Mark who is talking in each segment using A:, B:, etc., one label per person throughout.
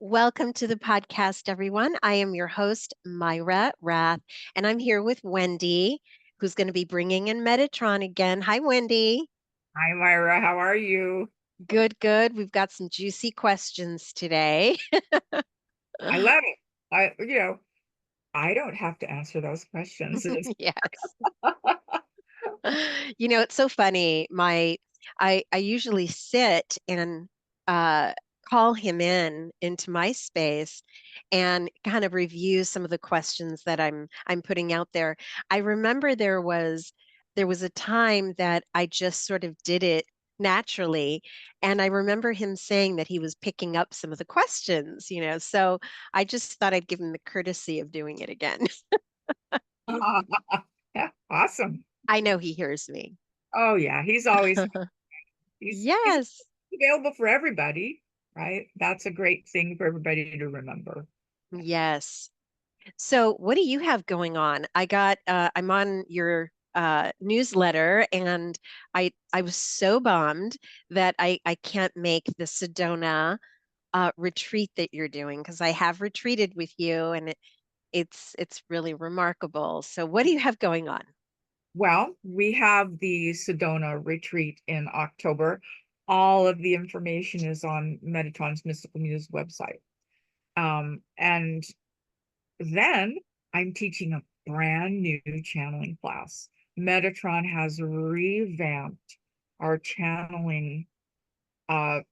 A: Welcome to the podcast, everyone. I am your host, Mayra Rath, and I'm here with Wendy, who's going to be bringing in Metatron again. Hi, Wendy.
B: Hi, Myra. How are you?
A: Good, good. We've got some juicy questions today.
B: I love it. I don't have to answer those questions.
A: Yes. It's so funny. I usually sit and uh call him into my space and kind of review some of the questions that I'm putting out there. I remember there was a time that I just sort of did it naturally, and I remember him saying that he was picking up some of the questions. So I just thought I'd give him the courtesy of doing it again.
B: Yeah, awesome.
A: I know he hears me.
B: Oh yeah, he's always he's
A: Yes.
B: available for everybody, right? That's a great thing for everybody to remember.
A: Yes. So what do you have going on? I'm on your newsletter, and I was so bummed that I can't make the Sedona retreat that you're doing, because I have retreated with you, and it's really remarkable. So what do you have going on?
B: Well, we have the Sedona retreat in October. All of the information is on Metatron's Mystical Muse website. And then I'm teaching a brand new channeling class. Metatron has revamped our channeling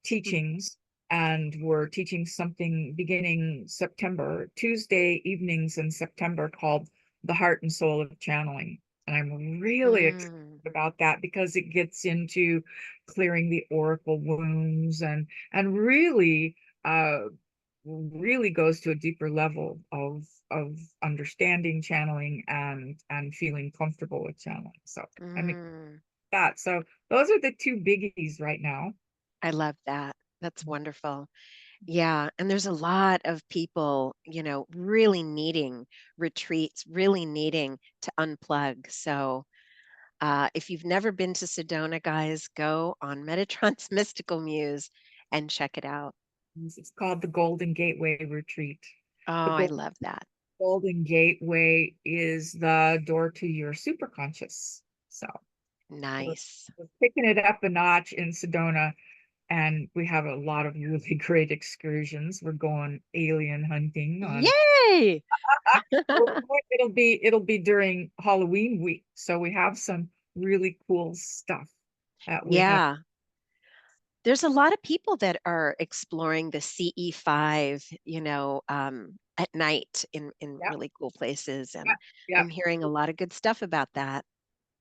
B: teachings, and we're teaching something beginning September, Tuesday evenings in September, called The Heart and Soul of Channeling. And I'm really excited
A: Mm,
B: about that because it gets into clearing the oracle wounds and uh really goes to a deeper level of understanding channeling and feeling comfortable with channeling. So I mean
A: mm.
B: that. So those are the two biggies right now.
A: I love that. That's wonderful. Yeah, and there's a lot of people, really needing retreats, really needing to unplug. So, if you've never been to Sedona, guys, go on Metatron's Mystical Muse and check it out.
B: It's called the Golden Gateway Retreat.
A: Oh,
B: The
A: I love that.
B: Golden Gateway is the door to your superconscious. So we're,
A: Nice.
B: we're picking it up a notch in Sedona, and we have a lot of really great excursions. We're going alien hunting on.
A: Yay!
B: It'll be during Halloween week, so we have some really cool stuff that we have.
A: Yeah. There's a lot of people that are exploring the CE5, at night in
B: Yeah,
A: really cool places,
B: yeah,
A: and
B: yeah.
A: I'm hearing a lot of good stuff about that.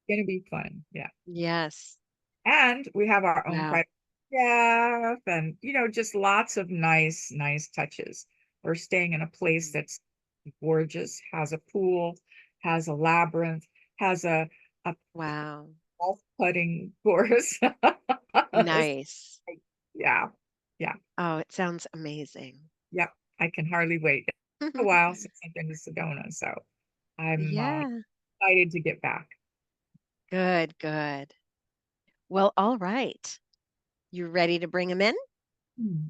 B: Gonna be fun. Yeah.
A: Yes.
B: And we have our own
A: Wow.
B: private chef and just lots of nice touches. We're staying in a place that's gorgeous, has a pool, has a labyrinth, has a
A: Wow.
B: golf putting course.
A: Nice.
B: Yeah, yeah,
A: Oh, it sounds amazing.
B: yeah. I can hardly wait. It's been a while since I've been to Sedona, so I'm
A: Yeah.
B: excited to get back.
A: Good, good. Well, all right. You ready to bring him in?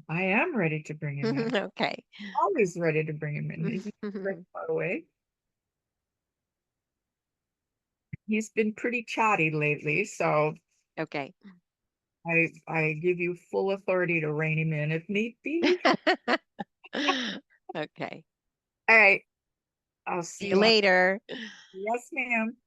B: I am ready to bring him in.
A: Okay.
B: Always ready to bring him in. He's not very far away. He's been pretty chatty lately, so
A: Okay.
B: I give you full authority to rein him in if need be.
A: Okay.
B: All right, I'll
A: See
B: see
A: you
B: you on.
A: later.
B: Yes, ma'am.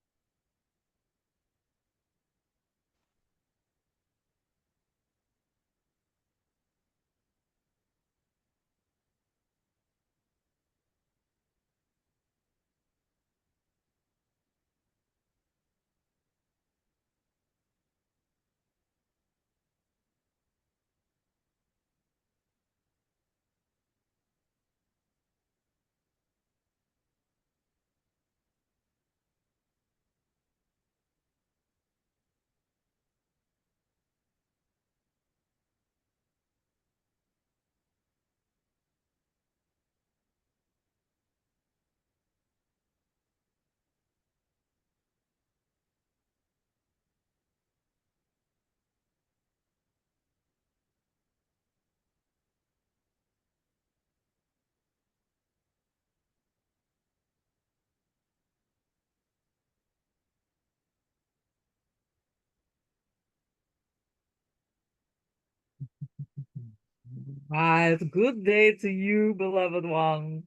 B: Right. Good day to you, beloved one.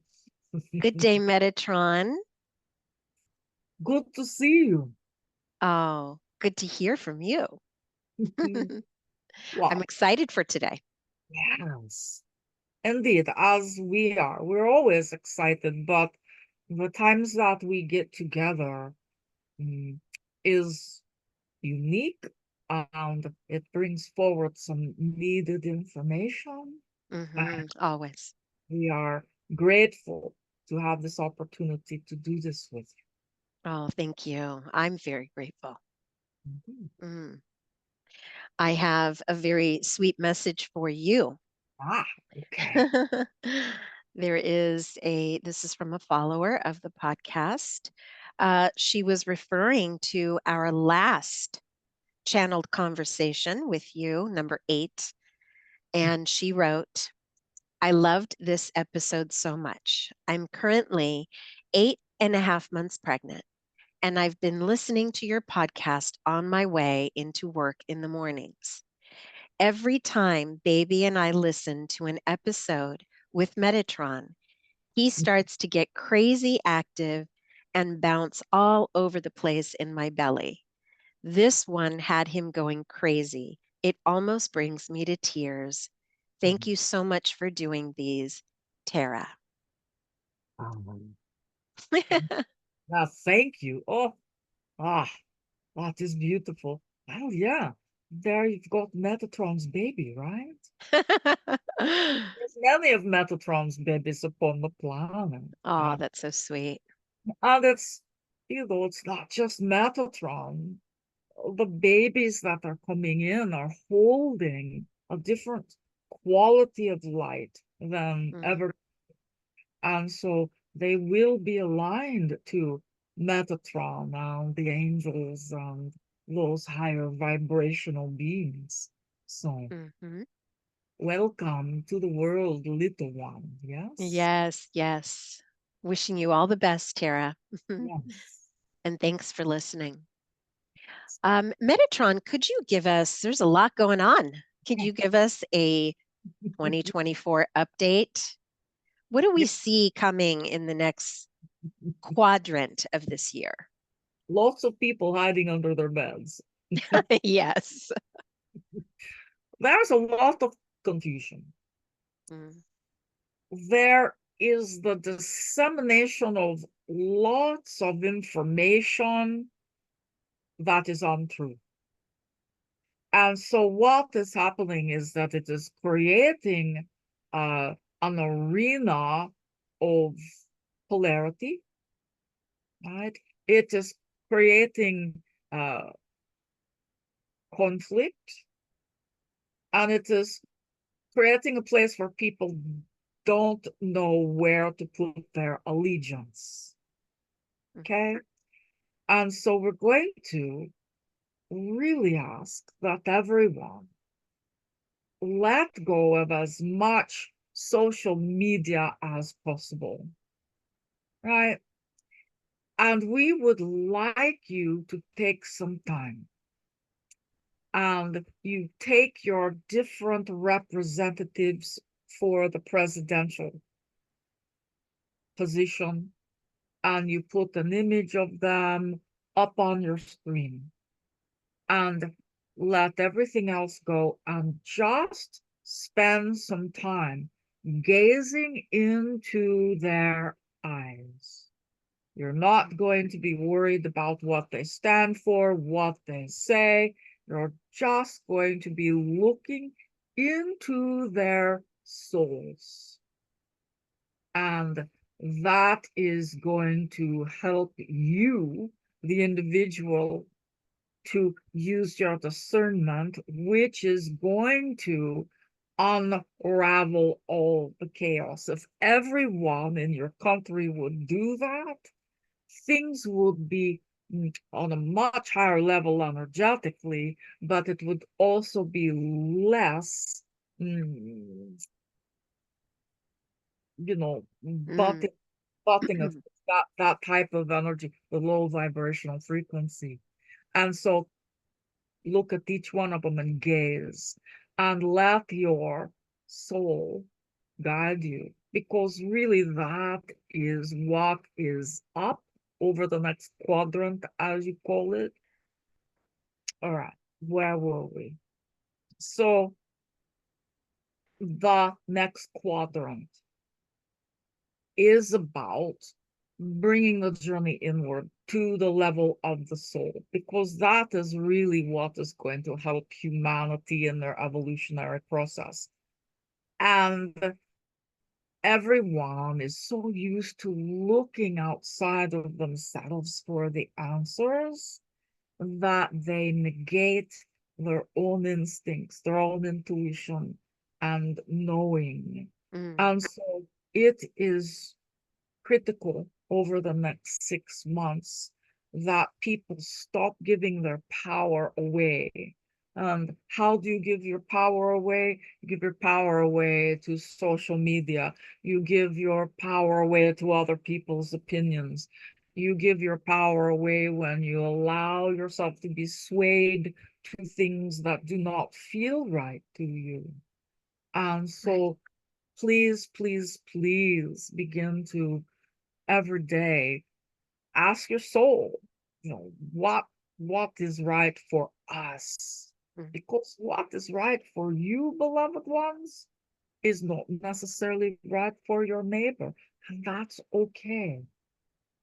A: Good day, Metatron.
B: Good to see you.
A: Oh, good to hear from you. I'm
B: Wow.
A: excited for today.
B: Yes. Indeed, as we are, we're always excited, but the times that we get together mm, is unique and it brings forward some needed information. And
A: Always.
B: we are grateful to have this opportunity to do this with
A: Oh, thank you. I'm very grateful.
B: you. Mhm.
A: Mm. I have a very sweet message for you.
B: Ah, okay.
A: This is from a follower of the podcast. She was referring to our last channeled conversation with you, number 8. And she wrote, I loved this episode so much. I'm currently 8.5 months pregnant, and I've been listening to your podcast on my way into work in the mornings. Every time baby and I listen to an episode with Metatron, he starts to get crazy active and bounce all over the place in my belly. This one had him going crazy. It almost brings me to tears. Thank you so much for doing these, Tara.
B: Um, thank you. Oh, ah, that is beautiful. Well, yeah, there you've got Metatron's baby, right? There's many of Metatron's babies upon the planet.
A: Oh, that's so sweet.
B: And it's not just Metatron. The babies that are coming in are holding a different quality of light than
A: Mm,
B: ever. And so they will be aligned to Metatron and the angels and those higher vibrational beings. So
A: mhm.
B: welcome to the world, little one. Yes?
A: Yes, yes. Wishing you all the best, Tara.
B: Yes.
A: And thanks for listening. Metatron, could you give us, there's a lot going on. Could you give us a 2024 update? What do we see coming in the next quadrant of this year?
B: Lots of people hiding under their beds.
A: Yes.
B: There's a lot of confusion.
A: Mm,
B: There is the dissemination of lots of information that is untrue. And so what is happening is that it is creating an arena of polarity, right? It is creating uh, conflict, and it is creating a place where people don't know where to put their allegiance.
A: mm,
B: Okay. And so we're going to really ask that everyone let go of as much social media as possible, right? And we would like you to take some time and you take your different representatives for the presidential position and you put an image of them up on your screen and let everything else go and just spend some time gazing into their eyes. You're not going to be worried about what they stand for, what they say. You're just going to be looking into their souls. And that is going to help you, the individual, to use your discernment, which is going to unravel all the chaos. If everyone in your country would do that, things would be on a much higher level energetically, but it would also be less, you know,
A: mm.
B: butting of that type of energy, the low vibrational frequency. And so look at each one of them and gaze and let your soul guide you, because really that is what is up over the next quadrant, as you call it. All right, where were we? So the next quadrant is about bringing the journey inward to the level of the soul, because that is really what is going to help humanity in their evolutionary process. And everyone is so used to looking outside of themselves for the answers that they negate their own instincts, their own intuition, and knowing.
A: Mm,
B: And so it is critical over the next 6 months that people stop giving their power away. And how do you give your power away? You give your power away to social media. You give your power away to other people's opinions. You give your power away when you allow yourself to be swayed to things that do not feel right to you. And
A: right.
B: so please, please, please begin to every day ask your soul, what is right for us,
A: Mm,
B: because what is right for you, beloved ones, is not necessarily right for your neighbor, and that's okay.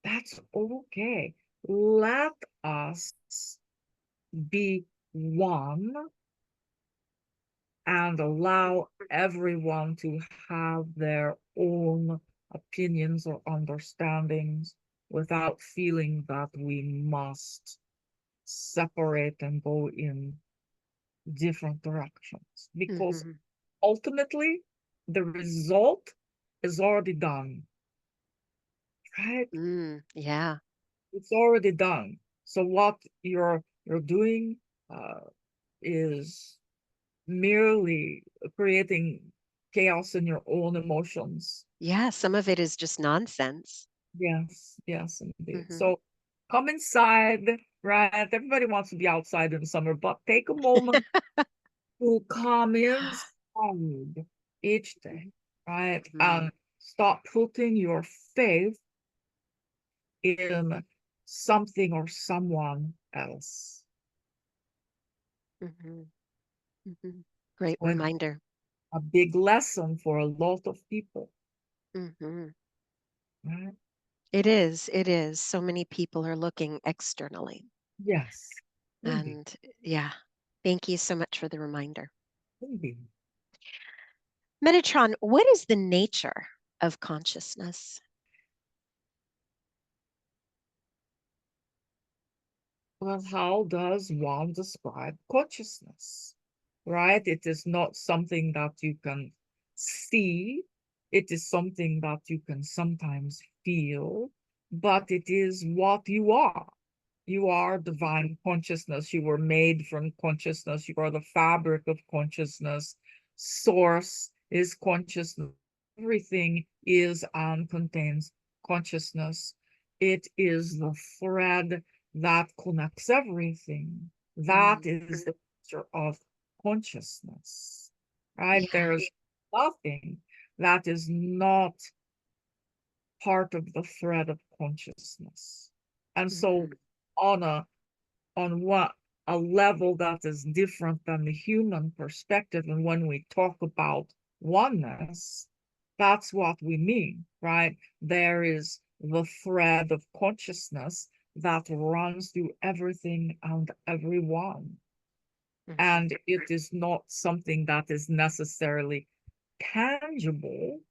B: That's okay. Let us be one and allow everyone to have their own opinions or understandings without feeling that we must separate and go in different directions. Because
A: mhm,
B: ultimately, the result is already done, right?
A: yeah.
B: It's already done. So what you're doing is merely creating chaos in your own emotions.
A: Yeah, some of it is just nonsense.
B: Yes, yes, indeed.
A: Hmm.
B: So come inside, right? Everybody wants to be outside in the summer, but take a moment to come inside each day, right?
A: Hmm.
B: And stop putting your faith in something or someone else.
A: Hmm. Hmm. Great
B: So
A: reminder.
B: a big lesson for a lot of people,
A: Hmm.
B: right?
A: It is. It is. So many people are looking externally.
B: Yes, indeed,
A: And yeah, thank you so much for the reminder.
B: indeed.
A: Metatron, what is the nature of consciousness?
B: Well, how does one describe consciousness? Right? It is not something that you can see. It is something that you can sometimes feel, but it is what you are. You are divine consciousness. You were made from consciousness. You are the fabric of consciousness. Source is consciousness. Everything is and contains consciousness. It is the thread that connects everything. That
A: Mm,
B: is the nature of consciousness, right?
A: yeah.
B: There's nothing that is not part of the thread of consciousness. And so
A: Hmm.
B: on what a level that is different than the human perspective, and when we talk about oneness, that's what we mean, right? There is the thread of consciousness that runs through everything and everyone,
A: Hmm.
B: and it is not something that is necessarily tangible,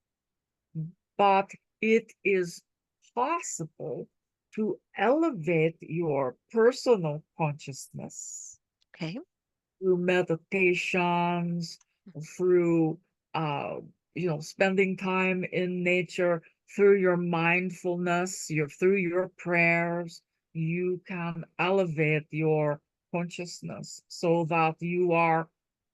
B: but it is possible to elevate your personal consciousness
A: Okay.
B: through meditations, through uh, spending time in nature, through your mindfulness, through your prayers. You can elevate your consciousness so that you are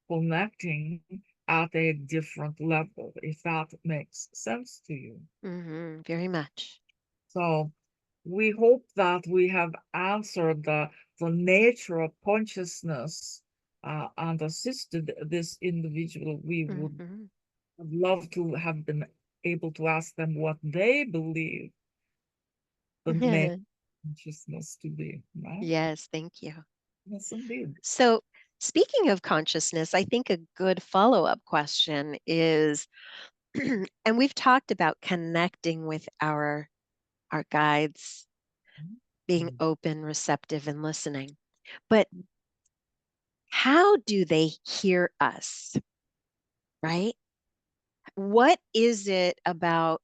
B: connecting at a different level, if that makes sense to you.
A: Very much.
B: So we hope that we have answered the nature of consciousness and assisted this individual. We would
A: Hmm.
B: I'd love to have been able to ask them what they believe the name consciousness to be, right?
A: Yes, thank you.
B: Yes, indeed.
A: So, speaking of consciousness, I think a good follow-up question is, and we've talked about connecting with our guides, being open, receptive, and listening. But how do they hear us, right? What is it about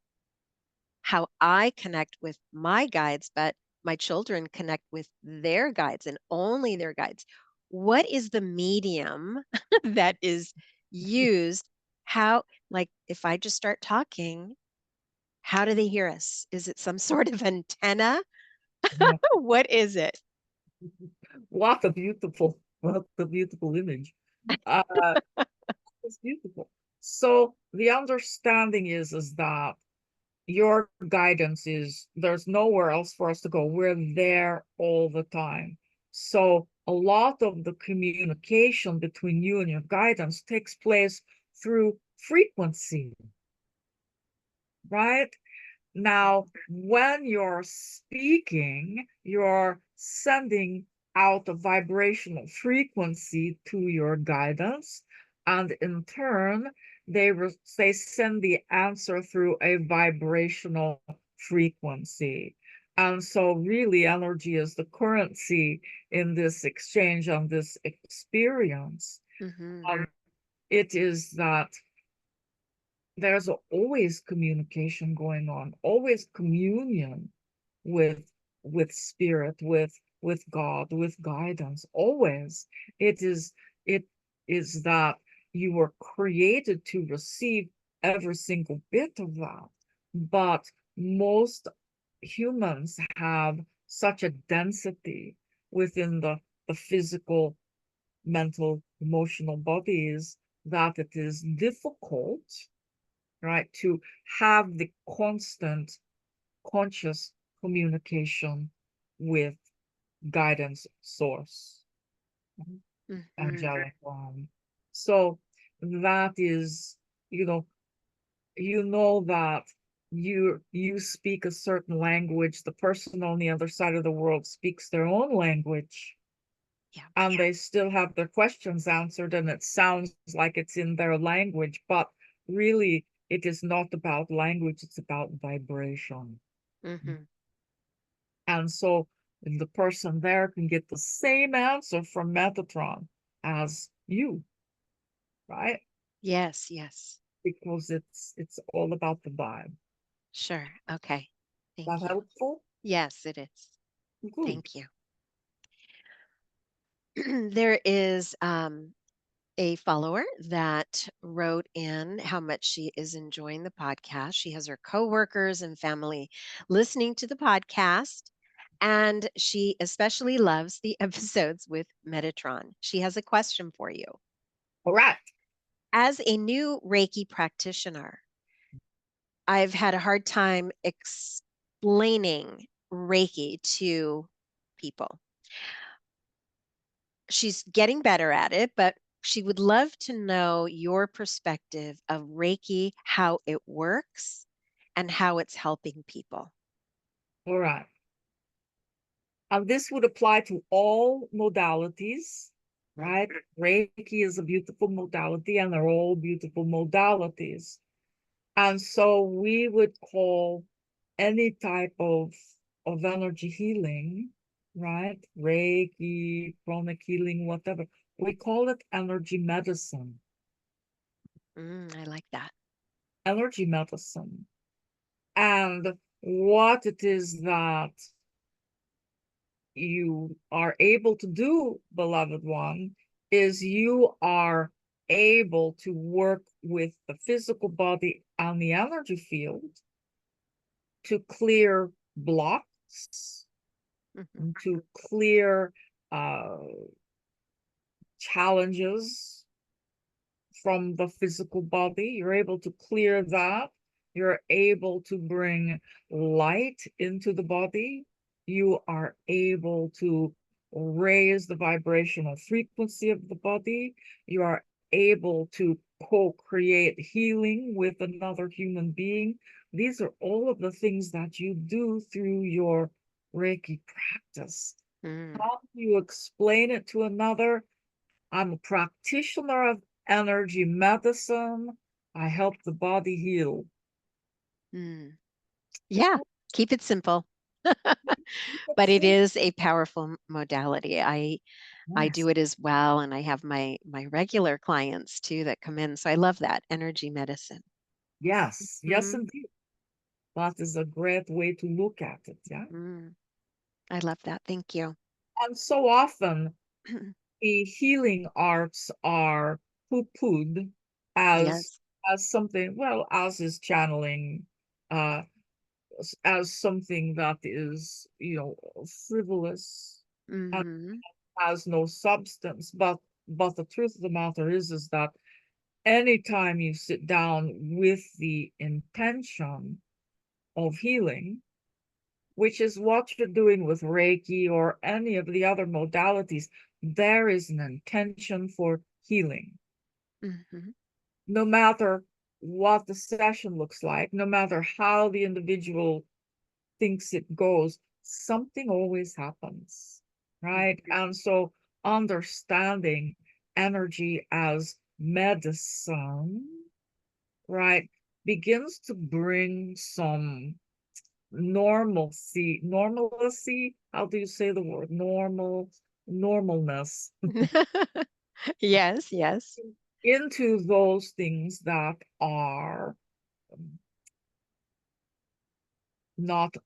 A: how I connect with my guides, but my children connect with their guides and only their guides? What is the medium that is used? How, like, if I just start talking, how do they hear us? Is it some sort of antenna?
B: Yeah.
A: What is it?
B: What a beautiful image. Uh, it's beautiful. So the understanding is that your guidance is there's nowhere else for us to go. We're there all the time. So a lot of the communication between you and your guidance takes place through frequency, right? Now, when you're speaking, you're sending out a vibrational frequency to your guidance, and in turn, they send the answer through a vibrational frequency. And so, really, energy is the currency in this exchange and this experience.
A: Hmm.
B: It is that there's always communication going on, always communion with spirit, with God, with guidance. Always. It is that you were created to receive every single bit of that. But most humans have such a density within the physical, mental, emotional bodies that it is difficult, right, to have the constant conscious communication with guidance source,
A: Hmm.
B: angelic one. So that is, you know, that you speak a certain language, the person on the other side of the world speaks their own language,
A: Yeah.
B: and they still have their questions answered, and it sounds like it's in their language, but really it is not about language, it's about vibration.
A: Hmm.
B: And so the person there can get the same answer from Metatron as you, right?
A: Yes, yes.
B: Because it's all about the vibe.
A: Sure. Okay.
B: That
A: Thank you.
B: helpful?
A: Yes, it is.
B: Good.
A: Thank you. There is a follower that wrote in how much she is enjoying the podcast. She has her coworkers and family listening to the podcast, and she especially loves the episodes with Metatron. She has a question for you.
B: All right.
A: As a new Reiki practitioner, I've had a hard time explaining Reiki to people. She's getting better at it, but she would love to know your perspective of Reiki, how it works, and how it's helping people.
B: All right. And this would apply to all modalities, right? Reiki is a beautiful modality, and they're all beautiful modalities. And so we would call any type of energy healing, right? Reiki, chronic healing, whatever. We call it energy medicine.
A: I like that.
B: Energy medicine. And what it is that you are able to do, beloved one, is you are able to work with the physical body and the energy field to clear blocks,
A: Hmm.
B: to clear uh, challenges from the physical body. You're able to clear that. You're able to bring light into the body. You are able to raise the vibrational frequency of the body. You are able to co-create healing with another human being. These are all of the things that you do through your Reiki practice.
A: Mm,
B: How do you explain it to another? I'm a practitioner of energy medicine. I help the body heal.
A: mm. Yeah, keep it simple. But
B: That's
A: it
B: it.
A: is a powerful modality. I
B: Yes,
A: do it as well, and I have my regular clients too that come in. So I love that energy medicine.
B: yes, yes,
A: Hmm.
B: indeed. That is a great way to look at it. Yeah.
A: Mm, I love that. Thank you.
B: And so often the healing arts are poo-pooed as
A: Yes.
B: as something, well, as is channeling, uh, as something that is, frivolous and
A: Hmm.
B: has no substance. But the truth of the matter is that anytime you sit down with the intention of healing, which is what you're doing with Reiki or any of the other modalities, there is an intention for healing.
A: Hmm.
B: No matter what the session looks like, no matter how the individual thinks it goes, something always happens, right? And so understanding energy as medicine, right, begins to bring some normalcy. How do you say the word? Normalness
A: Yes, yes.
B: into those things that are not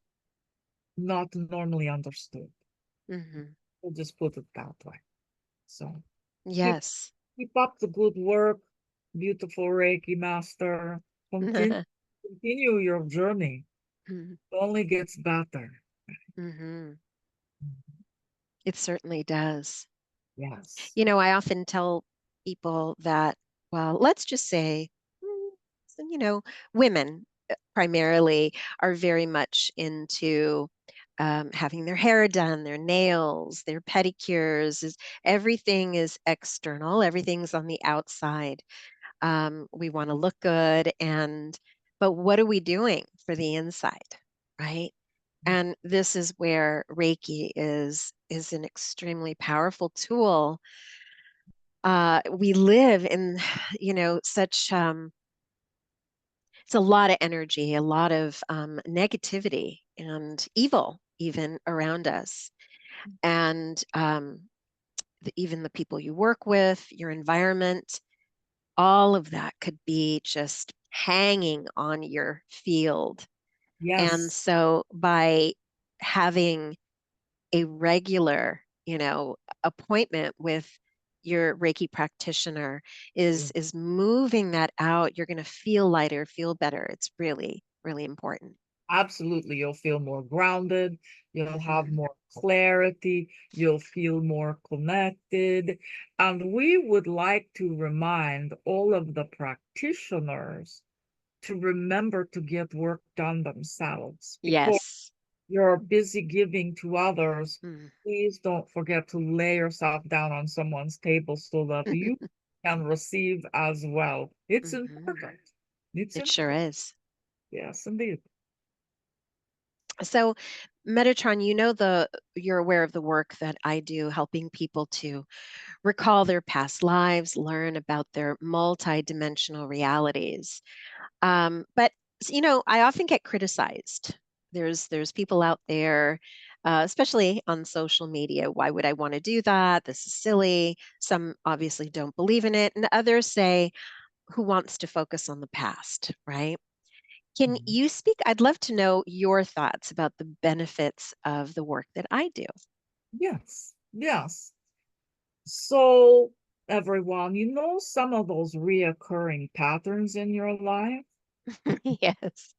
B: not normally understood.
A: Hmm.
B: We'll just put it that way. So keep
A: Yes.
B: keep up the good work, beautiful Reiki master. Continue your journey. It only gets better.
A: Hmm. It certainly does.
B: Yes.
A: I often tell people that, well, let's just say, mm, you know, women primarily are very much into having their hair done, their nails, their pedicures. Everything is external, everything's on the outside. We want to look good, but what are we doing for the inside, right? And this is where Reiki is an extremely powerful tool. We live in, such it's a lot of energy, a lot of negativity and evil even around us, and even the people you work with, your environment, all of that could be just hanging on your field. And
B: Yes.
A: so by having a regular, appointment with your Reiki practitioner is moving that out. You're going to feel lighter, feel better. It's really, really important.
B: Absolutely. You'll feel more grounded. You'll have
A: Hmm.
B: more clarity. You'll feel more connected. And we would like to remind all of the practitioners to remember to get work done themselves because
A: Yes.
B: you're busy giving to others.
A: Mm.
B: Please don't forget to lay yourself down on someone's table so that you can receive as well. It's
A: Hmm.
B: important. It's
A: It sure
B: important.
A: is.
B: Yes, indeed.
A: So, Metatron, you're aware of the work that I do, helping people to recall their past lives, learn about their multidimensional realities. But I often get criticized. There's people out there, especially on social media. Why would I want to do that? This is silly. Some obviously don't believe in it, and others say, "Who wants to focus on the past?" Right? Can
B: Mhm.
A: you speak? I'd love to know your thoughts about the benefits of the work that I do.
B: Yes, yes. So, everyone, some of those reoccurring patterns in your life?
A: Yes.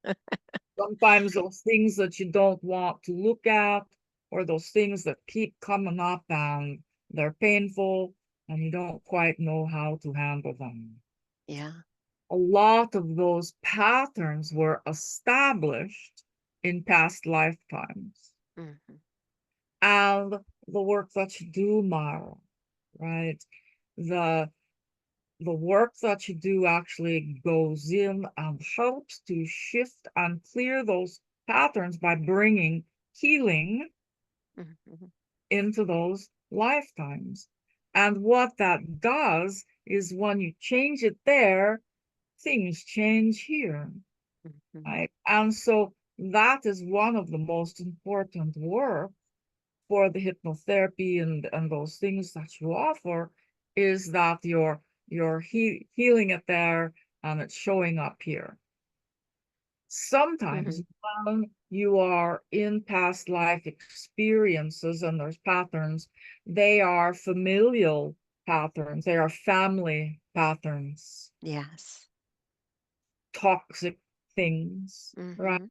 B: Sometimes those things that you don't want to look at, or those things that keep coming up and they're painful, and you don't quite know how to handle them.
A: Yeah.
B: A lot of those patterns were established in past lifetimes.
A: Hmm.
B: And the work that you do, Mara, right? The the work that you do actually goes in and helps to shift and clear those patterns by bringing healing into those lifetimes. And what that does is when you change it there, things change here. Right? And so that is one of the most important work for the hypnotherapy and those things that you offer, is that you're healing it there and it's showing up here. Sometimes when you are in past life experiences and there's patterns, they are familial patterns, they are family patterns,
A: Yes.
B: toxic things, right?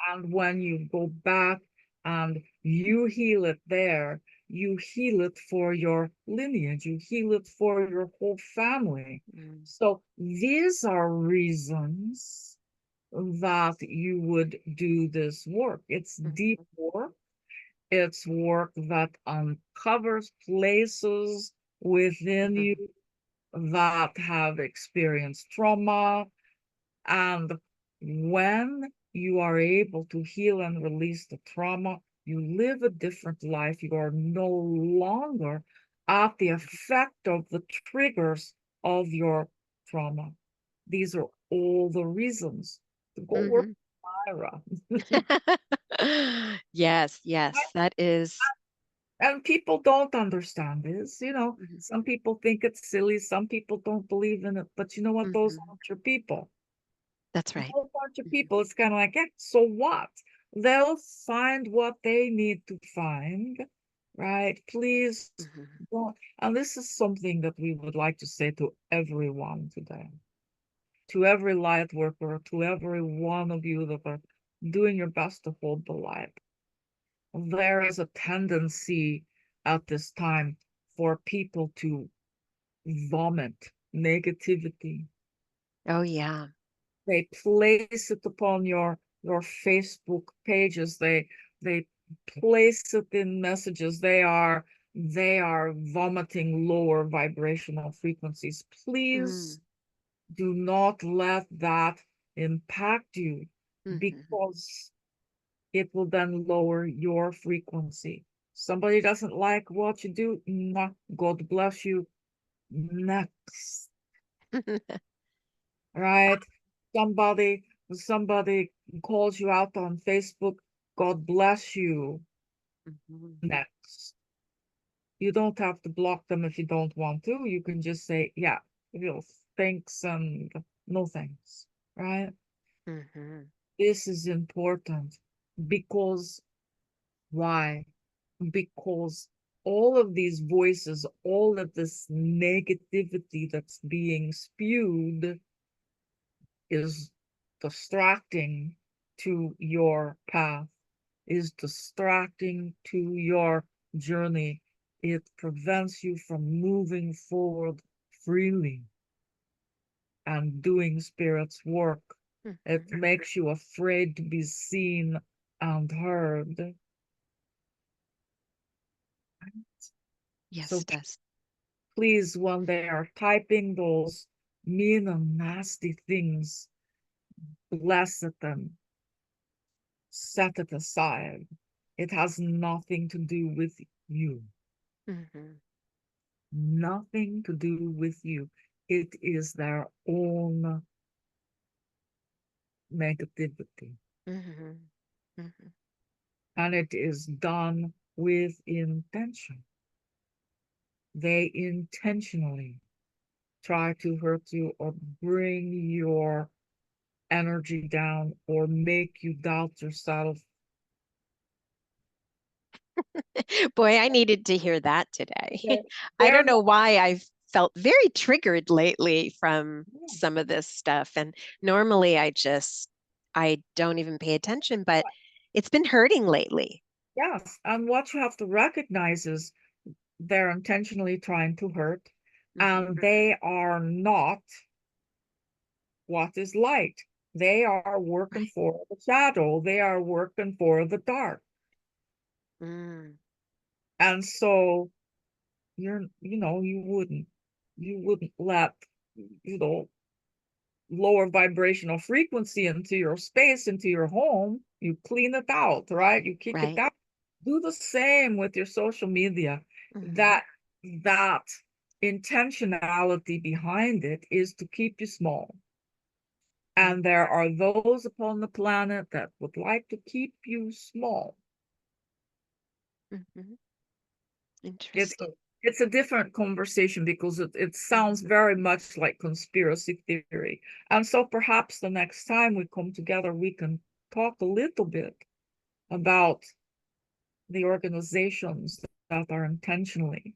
B: And when you go back and you heal it there, you heal it for your lineage, you heal it for your whole family. So these are reasons that you would do this work. It's deep work. It's work that uncovers places within you that have experienced trauma. And when you are able to heal and release the trauma, you live a different life. You are no longer at the effect of the triggers of your trauma. These are all the reasons to go work with Mayra.
A: Yes, yes, that is.
B: And people don't understand this. Some people think it's silly, some people don't believe in it, but you know what? Those aren't your people.
A: That's
B: A
A: right.
B: whole bunch of people, it's kind of like, yeah, so what? They'll find what they need to find, right? Please don't. And this is something that we would like to say to everyone today, to every light worker, to every one of you that are doing your best to hold the light. There is a tendency at this time for people to vomit negativity.
A: Oh, yeah.
B: They place it upon your Facebook pages. They place it in messages. They are vomiting lower vibrational frequencies. Please do not let that impact you, because it will then lower your frequency. Somebody doesn't like what you do, God bless you. Next. Right? Somebody calls you out on Facebook, God bless you. Next. You don't have to block them if you don't want to. You can just say, yeah, thanks and no thanks. Right? This is important because why? Because all of these voices, all of this negativity that's being spewed is distracting to your path, is distracting to your journey. It prevents you from moving forward freely and doing Spirit's work. It makes you afraid to be seen and heard.
A: Yes,
B: So
A: it does.
B: please, when they are typing those mean and nasty things, bless them, set it aside. It has nothing to do with you. Nothing to do with you. It is their own negativity. And it is done with intention. They intentionally try to hurt you or bring your energy down or make you doubt yourself.
A: Boy, I needed to hear that today.
B: They're,
A: I
B: they're
A: don't know
B: not,
A: why I've felt very triggered lately from some of this stuff. And normally I don't even pay attention, but it's been hurting lately.
B: yes. And what you have to recognize is they're intentionally trying to hurt, and they are not what is light. They are working
A: Right.
B: for the shadow. They are working for the dark. And so you wouldn't let you know, lower vibrational frequency into your space, into your home, you clean it out, right? You kick it
A: Right.
B: out. Do the same with your social media.
A: Mm-hmm.
B: That intentionality behind it is to keep you small. And there are those upon the planet that would like to keep you small.
A: Mm-hmm.
B: It's
A: Interesting.
B: it's a different conversation because it sounds very much like conspiracy theory. And so perhaps the next time we come together, we can talk a little bit about the organizations that are intentionally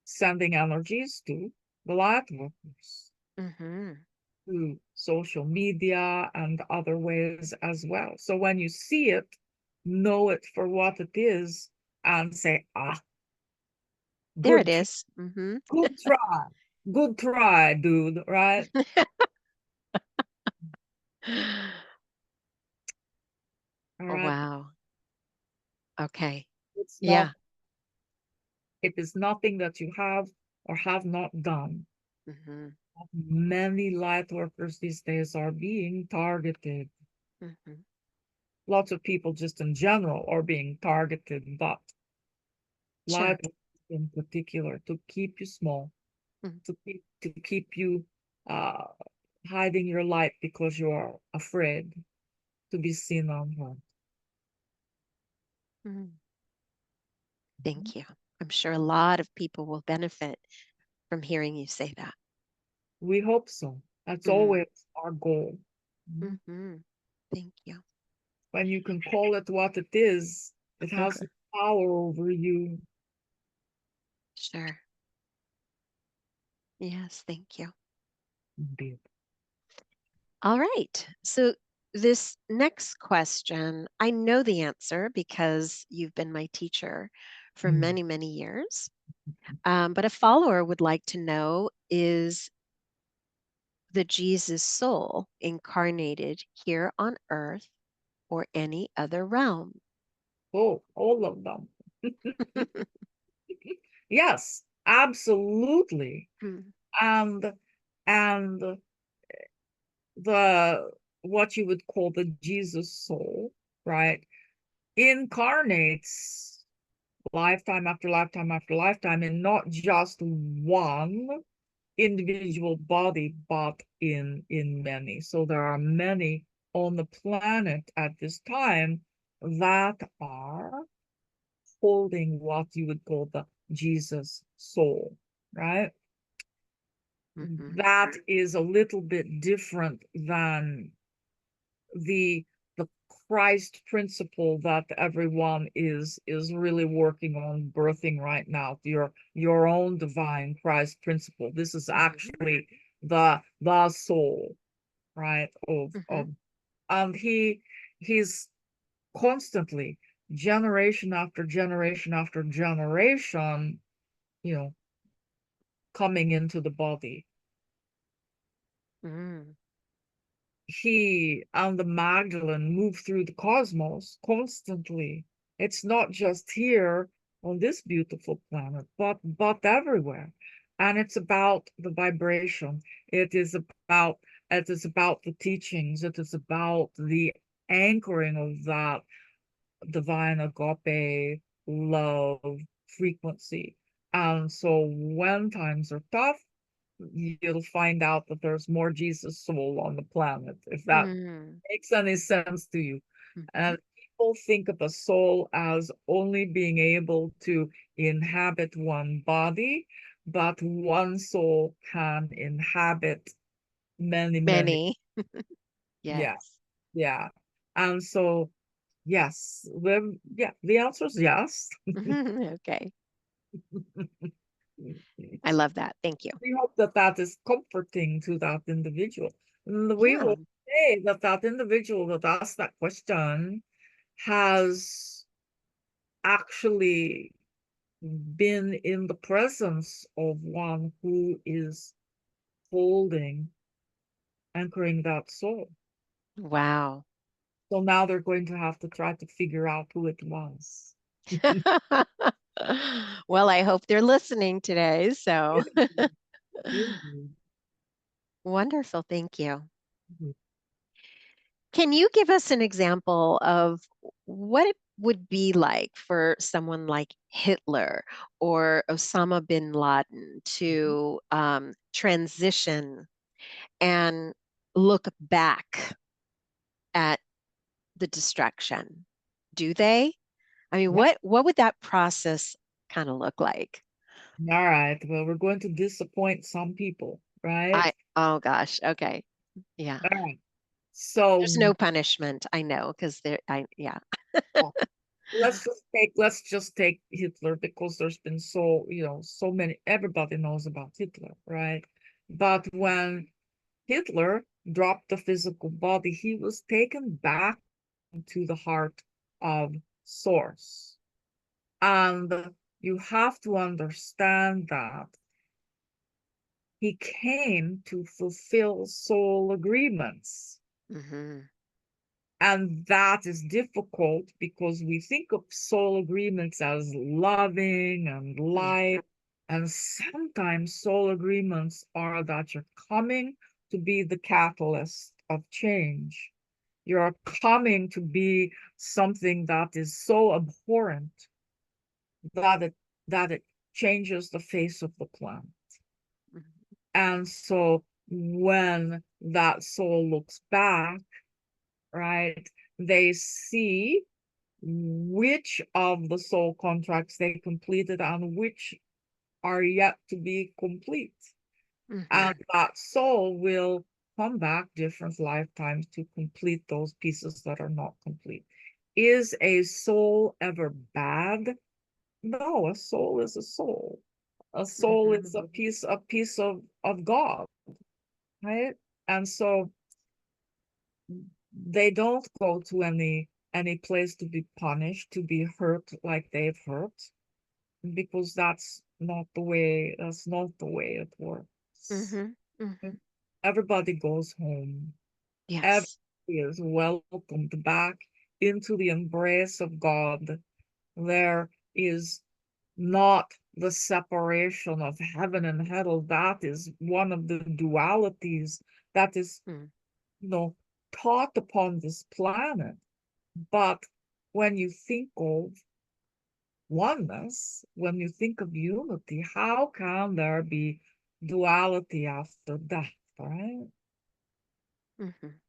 B: sending energies to the light workers,
A: Mm-hmm.
B: through social media and other ways as well. So when you see it, know it for what it is and say, ah,
A: There it
B: good,
A: is. Mm-hmm.
B: good try. Good try, dude, right? All right.
A: Wow. Okay.
B: It's not,
A: Yeah.
B: it is nothing that you have or have not done.
A: Mm-hmm.
B: Many light workers these days are being targeted.
A: Mm-hmm.
B: Lots of people just in general are being targeted, but
A: Sure.
B: light in particular to keep you small,
A: Mm-hmm.
B: to keep you uh, hiding your light because you are afraid to be seen on her.
A: Mm-hmm. Thank you. I'm sure a lot of people will benefit from hearing you say that.
B: We hope so. That's
A: Mm.
B: always our goal. Mhm.
A: Mm-hmm. Thank you.
B: When you can call it what it is, it has power over you.
A: Sure. Yes, thank you.
B: Indeed.
A: All right. So this next question, I know the answer because you've been my teacher for
B: Mm.
A: many, many years. But a follower would like to know, is the Jesus soul incarnated here on earth or any other realm?
B: Oh, all of them. Yes, absolutely.
A: Hmm.
B: And and the what you would call the Jesus soul, right, incarnates lifetime after lifetime after lifetime in not just one individual body, but in many. So there are many on the planet at this time that are holding what you would call the Jesus soul, right?
A: Hmm.
B: That is a little bit different than the the Christ principle that everyone is really working on birthing right now. Your own divine Christ principle. This is actually the soul, right?
A: Hmm.
B: Of and he's constantly, generation after generation after generation, you know, coming into the body.
A: Mm.
B: He and the Magdalene move through the cosmos constantly. It's not just here on this beautiful planet, but everywhere. And it's about the vibration. It is about the teachings. It is about the anchoring of that divine agape love frequency. And so when times are tough, you'll find out that there's more Jesus soul on the planet, if that
A: Mm.
B: makes any sense to you.
A: Hmm.
B: And people think of a soul as only being able to inhabit one body, but one soul can inhabit many, many.
A: Many.
B: Yeah,
A: Yes.
B: yeah. And so, yes, yeah, the answer is yes.
A: Okay. I love that. Thank you.
B: We hope that that is comforting to that individual. And we
A: Yeah.
B: will say that that individual that asked that question has actually been in the presence of one who is holding, anchoring that soul.
A: Wow.
B: So now they're going to have to try to figure out who it was.
A: Well, I hope they're listening today. So,
B: Indeed.
A: Wonderful. Thank you.
B: Mhm.
A: Can you give us an example of what it would be like for someone like Hitler or Osama bin Laden
B: Mhm.
A: to transition and look back at the destruction? Do they? I mean,
B: Yeah.
A: what would that process kind of look like?
B: All right. Well, we're going to disappoint some people, right?
A: Oh gosh, okay. Yeah.
B: All right.
A: There's
B: So
A: no punishment, I know, because yeah.
B: uh, let's just take Hitler because there's been so many, everybody knows about Hitler, right? But when Hitler dropped the physical body, he was taken back to the heart of source. And you have to understand that he came to fulfill soul agreements.
A: Hmm.
B: And that is difficult because we think of soul agreements as loving and
A: Yeah.
B: light. And sometimes soul agreements are that you're coming to be the catalyst of change. You're coming to be something that is so abhorrent that it changes the face of the planet.
A: Mhm.
B: And so when that soul looks back, right, they see which of the soul contracts they completed and which are yet to be complete.
A: Mhm.
B: And that soul will come back different lifetimes to complete those pieces that are not complete. Is a soul ever bad? No, a soul is a soul. A soul
A: Mhm.
B: is a piece of God, right? And so they don't go to any place to be punished, to be hurt like they've hurt, because that's not the way it works.
A: Mhm. Mhm.
B: Everybody goes home. Everybody
A: Yes.
B: is welcomed back into the embrace of God. There is not the separation of heaven and hell. That is one of the dualities that is,
A: Mm.
B: you know, taught upon this planet. But when you think of oneness, when you think of unity, how can there be duality after death, right?
A: Mhm.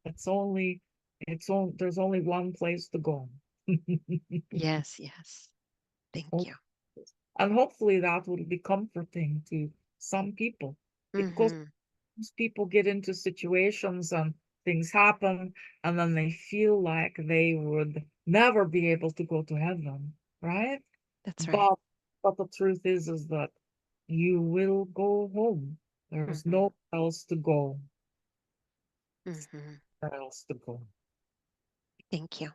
B: It's only, there's only one place to go.
A: Yes, yes. Thank you.
B: And hopefully that will be comforting to some people, because
A: Mhm.
B: people get into situations and things happen, and then they feel like they would never be able to go to heaven, right?
A: That's right.
B: But the truth is that you will go home. There's
A: Mhm.
B: no else to go.
A: Mhm.
B: Nowhere else to go.
A: Thank you.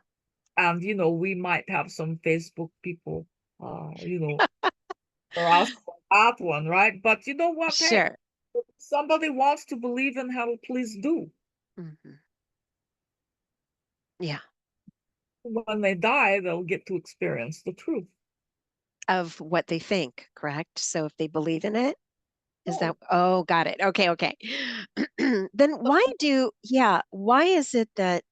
B: And we might have some Facebook people, harass that one, right? But you know what? Hey,
A: Sure.
B: if somebody wants to believe in hell, please do.
A: Mhm. Yeah.
B: When they die, they'll get to experience the truth.
A: Of what they think, correct? So if they believe in it, is
B: Oh,
A: that, oh, got it. Okay, okay. Then why is it that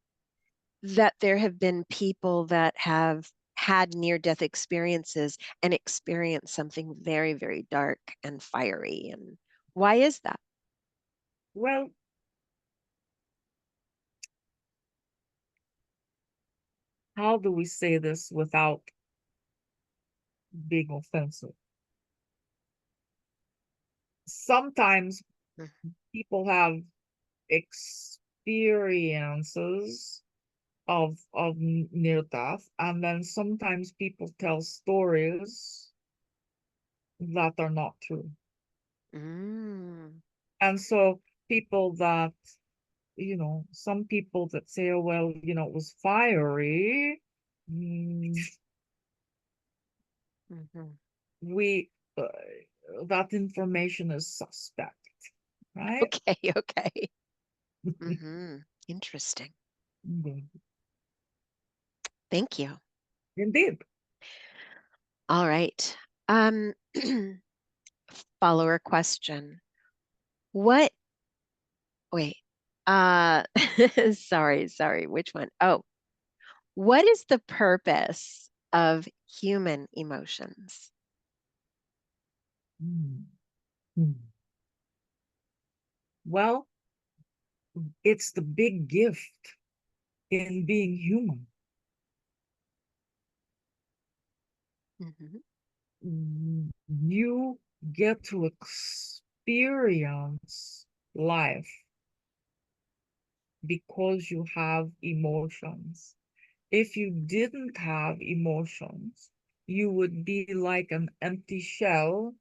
A: there have been people that have had near-death experiences and experienced something very, very dark and fiery? And why is that?
B: well, how do we say this without being offensive? Sometimes
A: Mm.
B: people have experiences of near death, and then sometimes people tell stories that are not true.
A: Mm.
B: And so people that, some people that say, oh, well, it was fiery, mm,
A: Mhm.
B: we that information is suspect, right?
A: Okay, okay. Interesting.
B: Indeed.
A: Thank you.
B: Indeed.
A: All right. Um, follower question. What Wait. Uh, sorry. Which one? Oh, what is the purpose of human emotions?
B: Hmm. Hmm. Well, it's the big gift in being human.
A: Hmm.
B: You get to experience life because you have emotions. If you didn't have emotions, you would be like an empty shell,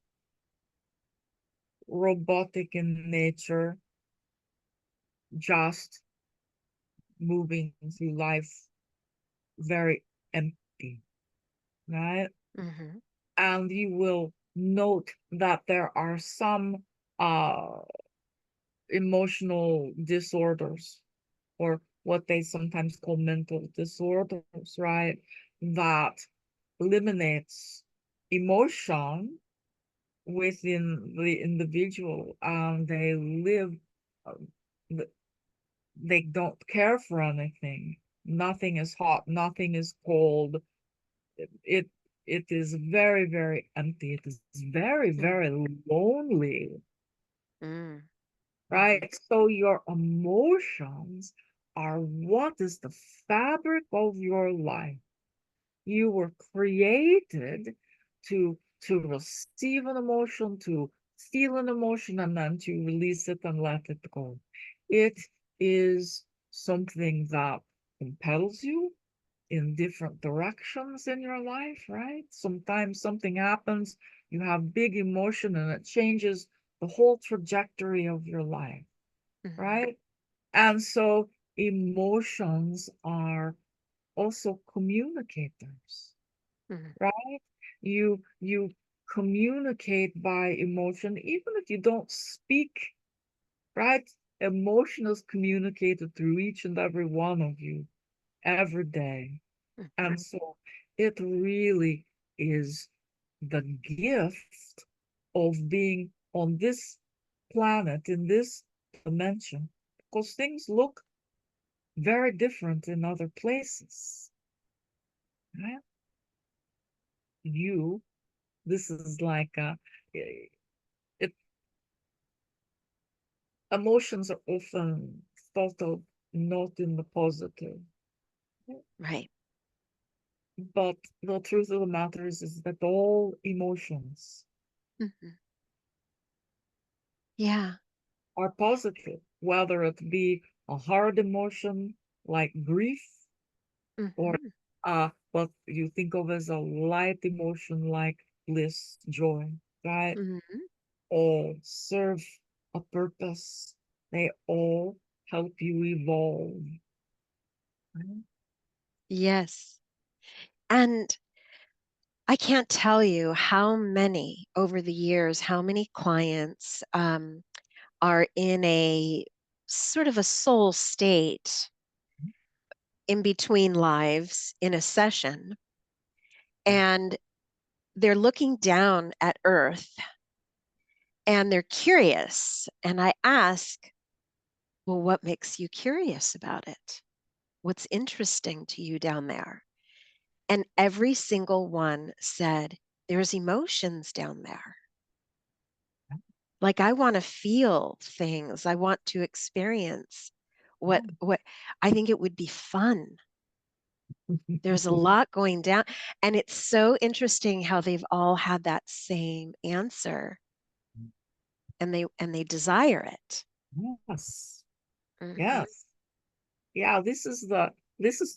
B: robotic in nature, just moving through life very empty, right?
A: Hmm.
B: And you will note that there are some uh, emotional disorders, or what they sometimes call mental disorders, right? That eliminates emotion within the individual. They live, uh, they don't care for anything. Nothing is hot, nothing is cold. It it is very, very empty. It is very, very lonely,
A: Mm-hmm.
B: right? So your emotions are what is the fabric of your life. You were created to receive an emotion, to feel an emotion, and then to release it and let it go. It is something that compels you in different directions in your life, right? Sometimes something happens, you have big emotion, and it changes the whole trajectory of your life,
A: Hmm.
B: right? And so emotions are also communicators,
A: Hmm.
B: right? You communicate by emotion, even if you don't speak, right? Emotion is communicated through each and every one of you every day.
A: Hmm.
B: And so it really is the gift of being on this planet, in this dimension, because things look very different in other places, right? You, this is like it, emotions are often thought of not in the positive,
A: Right.
B: but the truth of the matter is that all emotions
A: Hmm. Yeah.
B: are positive, whether it be a hard emotion like grief, or
A: Hmm.
B: what you think of as a light emotion like bliss, joy, right?
A: Hmm.
B: All serve a purpose. They all help you evolve. Right?
A: Yes. And I can't tell you how many over the years, how many clients are in a sort of a soul state in between lives in a session, and they're looking down at Earth and they're curious. And I ask, well, what makes you curious about it? What's interesting to you down there? And every single one said, there's emotions down there. Like I want to feel things. I want to experience
B: Oh.
A: what I think it would be fun. There's a lot going down. And it's so interesting how they've all had that same answer and they desire it.
B: Yes.
A: Hmm.
B: Yes. Yeah, this is the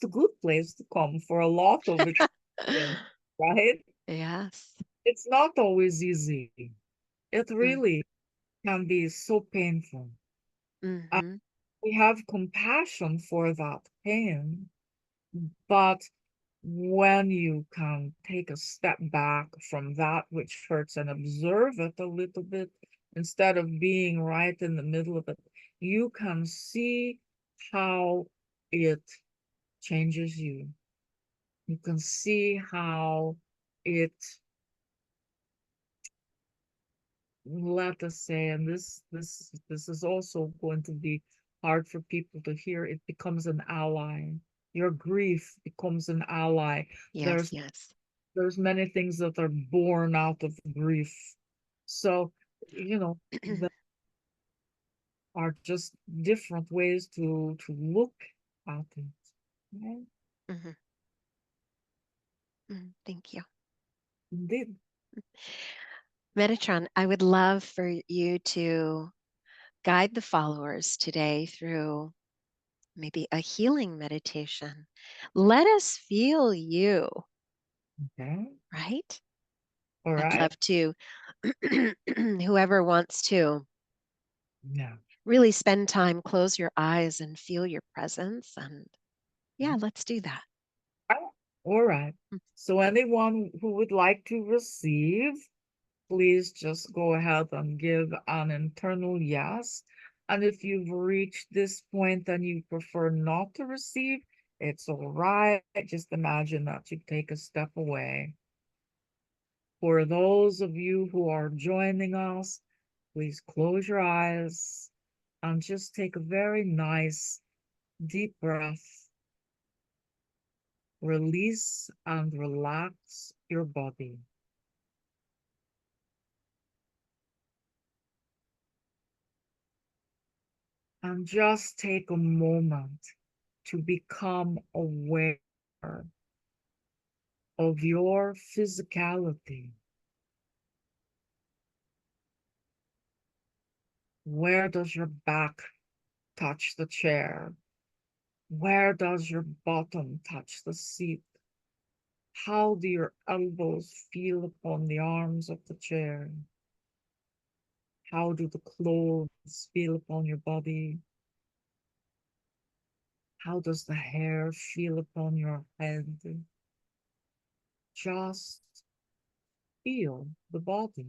B: good place to come for a lot of experience, right?
A: Yes.
B: It's not always easy. It
A: Mm.
B: really can be so painful. Uh,
A: Hmm.
B: we have compassion for that pain, but when you can take a step back from that which hurts and observe it a little bit instead of being right in the middle of it, you can see how it changes you. You can see how it let us say, and this is also going to be hard for people to hear, it becomes an ally. Your grief becomes an ally.
A: Yes,
B: There's
A: yes.
B: there's many things that are born out of grief. So, you know, there are just different ways to look at it. Right?
A: Mhm, thank you.
B: Indeed.
A: Metatron, I would love for you to guide the followers today through maybe a healing meditation. Let us feel you,
B: Okay.
A: right?
B: All
A: I'd
B: right.
A: love to, whoever wants to
B: Yeah.
A: really spend time, close your eyes and feel your presence. And yeah, let's do that.
B: All right. So anyone who would like to receive, please just go ahead and give an internal yes. And if you've reached this point and you prefer not to receive, it's all right. Just imagine that you take a step away. For those of you who are joining us, please close your eyes and just take a very nice deep breath. Release and relax your body. And just take a moment to become aware of your physicality. Where does your back touch the chair? Where does your bottom touch the seat? How do your elbows feel upon the arms of the chair? How do the clothes feel upon your body? How does the hair feel upon your head? Just feel the body.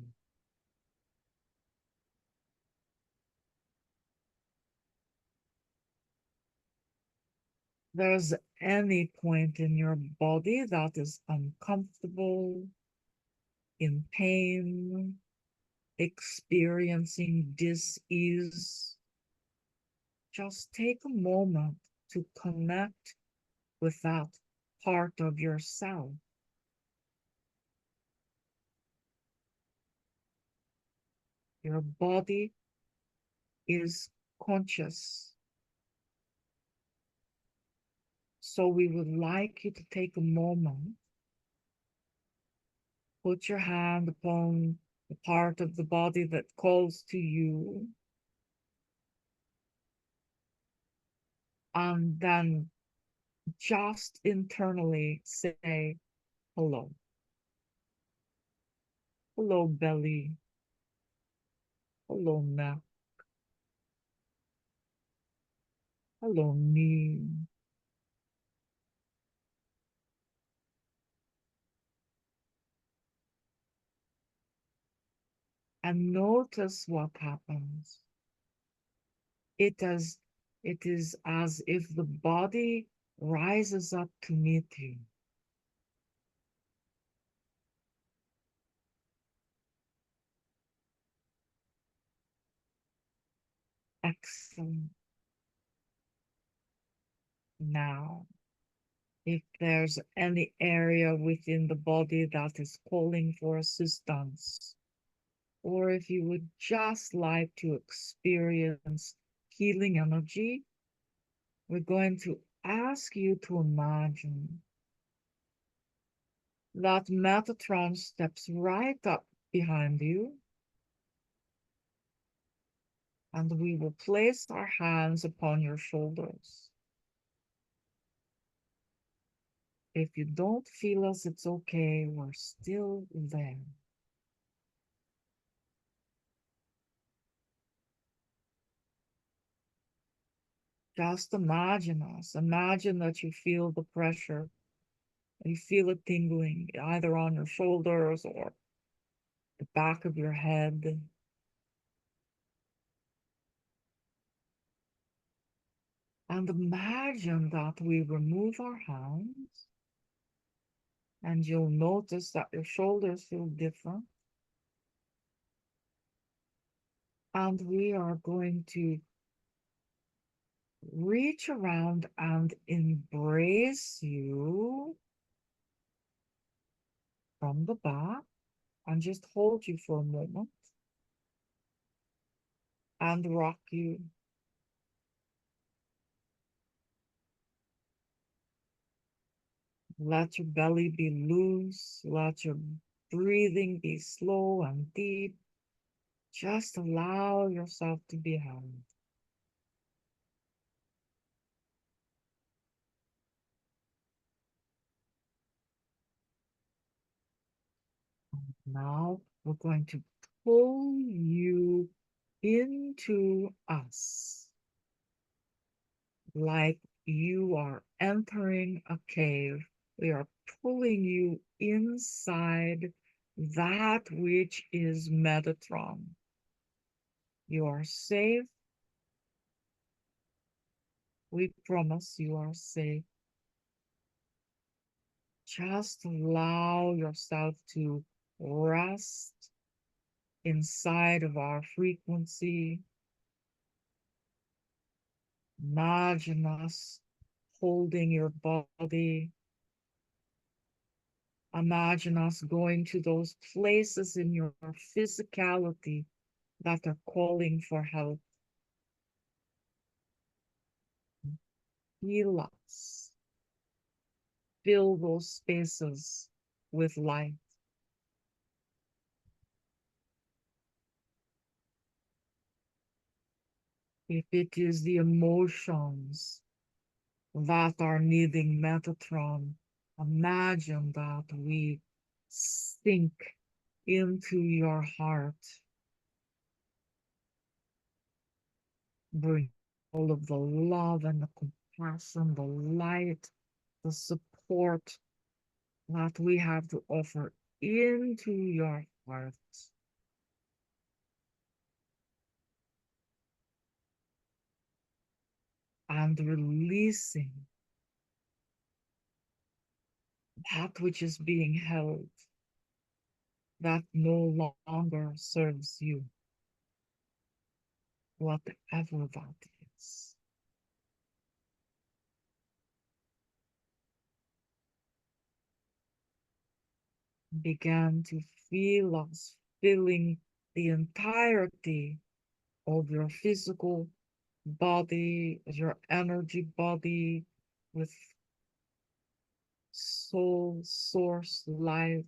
B: There's any point in your body that is uncomfortable, in pain, experiencing dis-ease, just take a moment to connect with that part of yourself. Your body is conscious. So we would like you to take a moment, put your hand upon the part of the body that calls to you, and then just internally say hello. Hello, belly. Hello, neck. Hello, knee. And notice what happens. It is, it is as if the body rises up to meet you. Excellent. Now, if there's any area within the body that is calling for assistance, or if you would just like to experience healing energy, we're going to ask you to imagine that Metatron steps right up behind you, and we will place our hands upon your shoulders. If you don't feel us, it's okay, we're still there. Just imagine us. Imagine that you feel the pressure. You feel it tingling either on your shoulders or the back of your head. And imagine that we remove our hands, and you'll notice that your shoulders feel different. And we are going to reach around and embrace you from the back and just hold you for a moment and rock you. Let your belly be loose. Let your breathing be slow and deep. Just allow yourself to be held. Now we're going to pull you into us like you are entering a cave. We are pulling you inside that which is Metatron. You are safe. We promise you are safe. Just allow yourself to rest inside of our frequency. Imagine us holding your body. Imagine us going to those places in your physicality that are calling for help. Heal us. Fill those spaces with light. If it is the emotions that are needing Metatron, imagine that we sink into your heart. Bring all of the love and the compassion, the light, the support that we have to offer into your heart. And releasing that which is being held, that no longer serves you, whatever that is. Began to feel us filling the entirety of your physical body, your energy body, with soul source light.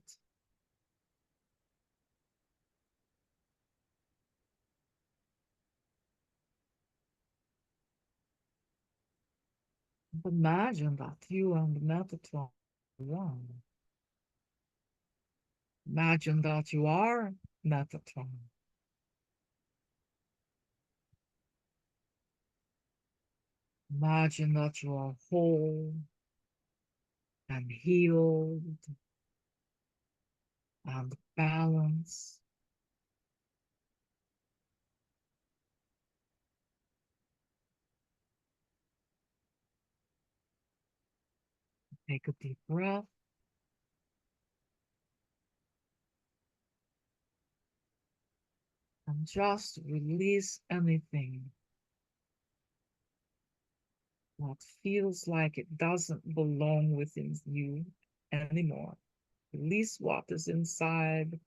B: Imagine that you and Metatron are one. Imagine that you are Metatron. Imagine that you are whole and healed and balanced. Take a deep breath. And just release anything that feels like it doesn't belong within you anymore. Release what is inside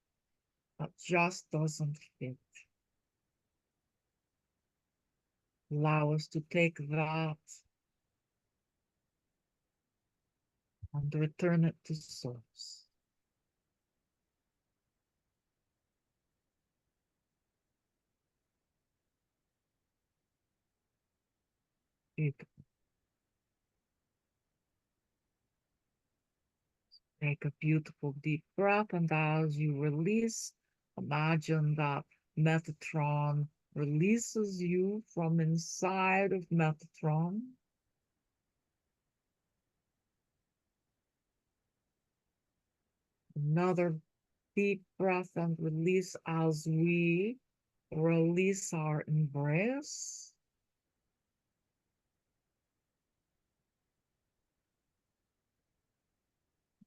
B: that just doesn't fit. Allow us to take that and return it to source. Beautiful. Take a beautiful deep breath, and as you release, imagine that Metatron releases you from inside of Metatron. Another deep breath and release as we release our embrace.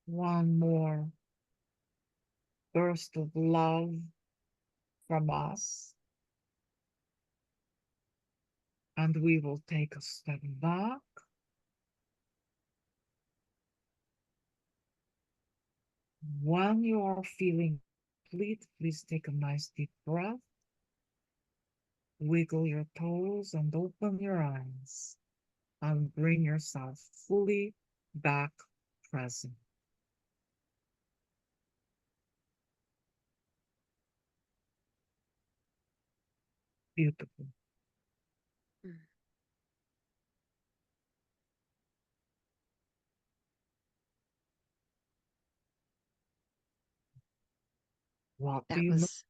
B: One more burst of love from us. And we will take a step back. When you are feeling complete, please take a nice deep breath. Wiggle your toes and open your eyes. And bring yourself fully back present. Beautiful.
A: Mm.
B: What do
A: That
B: you know?
A: was,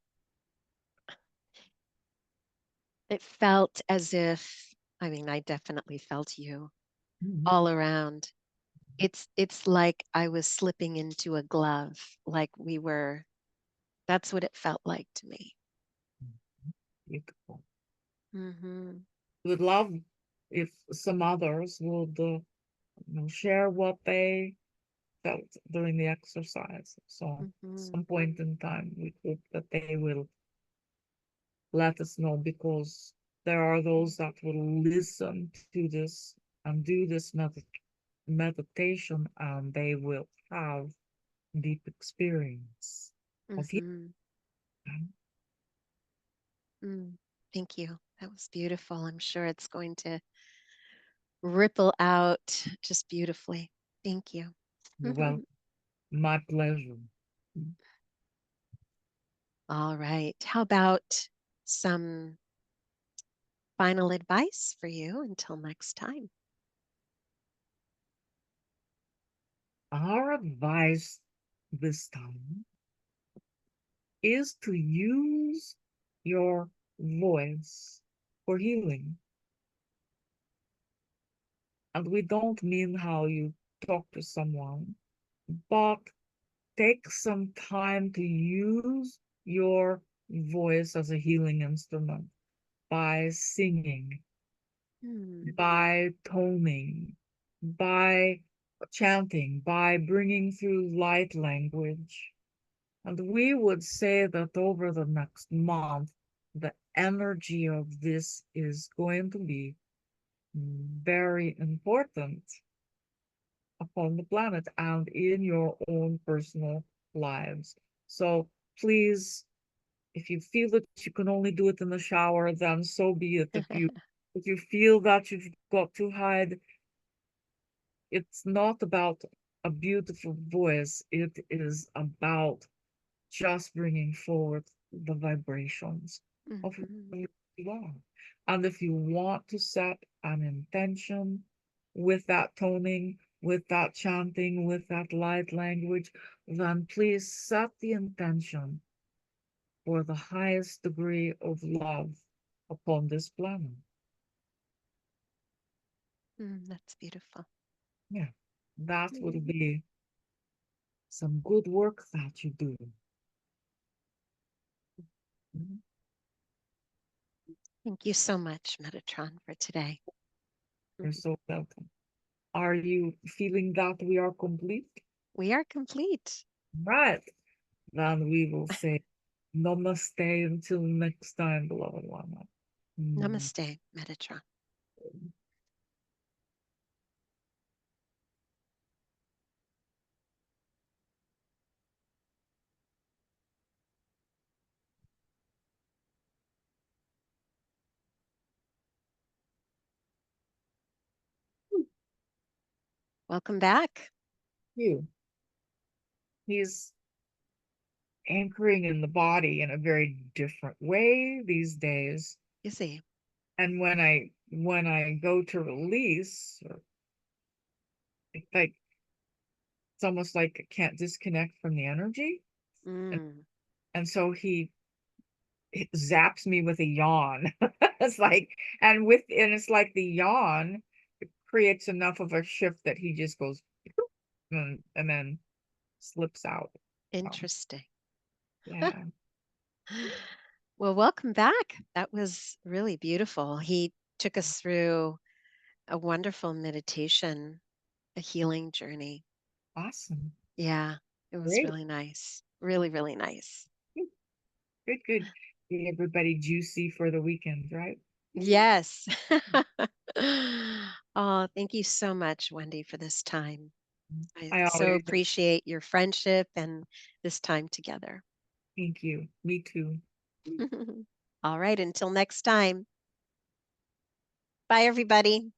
A: it felt as if, I mean, I definitely felt you
B: Mhm.
A: all around. It's like I was slipping into a glove, like we were, that's what it felt like to me.
B: Beautiful.
A: Hmm.
B: Would love if some others would share what they felt during the exercise. So at
A: Hmm.
B: some point in time, we hope that they will let us know, because there are those that will listen to this and do this meditation, and they will have deep experience of
A: Hmm.
B: healing.
A: Mm. Thank you. That was beautiful. I'm sure it's going to ripple out just beautifully. Thank you.
B: Well, my pleasure.
A: All right. How about some final advice for you until next time?
B: Our advice this time is to use your voice for healing. And we don't mean how you talk to someone, but take some time to use your voice as a healing instrument by singing,
A: Hmm.
B: by toning, by chanting, by bringing through light language. And we would say that over the next month, the energy of this is going to be very important upon the planet and in your own personal lives. So please, if you feel that you can only do it in the shower, then so be it. If you feel that you've got to hide, it's not about a beautiful voice. It is about just bringing forward the vibrations of
A: Hmm.
B: who you are. And if you want to set an intention with that toning, with that chanting, with that light language, then please set the intention for the highest degree of love upon this planet.
A: That's beautiful.
B: Yeah, that will
A: Mm.
B: be some good work that you do. Mhm.
A: Thank you so much, Metatron, for today.
B: You're
A: Mhm.
B: so welcome. Are you feeling that we are complete?
A: We are complete.
B: Right. Then we will say namaste until next time, beloved one. Mm.
A: Namaste, Metatron. Welcome back.
B: You. He's anchoring in the body in a very different way these days.
A: You see.
B: And when I go to release, it's like it's almost like I can't disconnect from the energy. And,
A: Mm.
B: and so he zaps me with a yawn. It's like, and it's like the yawn creates enough of a shift that he just goes and then slips out. Um,
A: Interesting.
B: yeah,
A: Well, welcome back. That was really beautiful. He took us through a wonderful meditation, a healing journey.
B: awesome.
A: Yeah, it was
B: Great.
A: really nice. Really, really nice.
B: Good, good. Get everybody juicy for the weekend, right?
A: Yes. Oh, thank you so much, Wendy, for this time. I
B: I
A: so
B: always
A: appreciate your friendship and this time together.
B: thank you. Me too.
A: All right, until next time. Bye, everybody.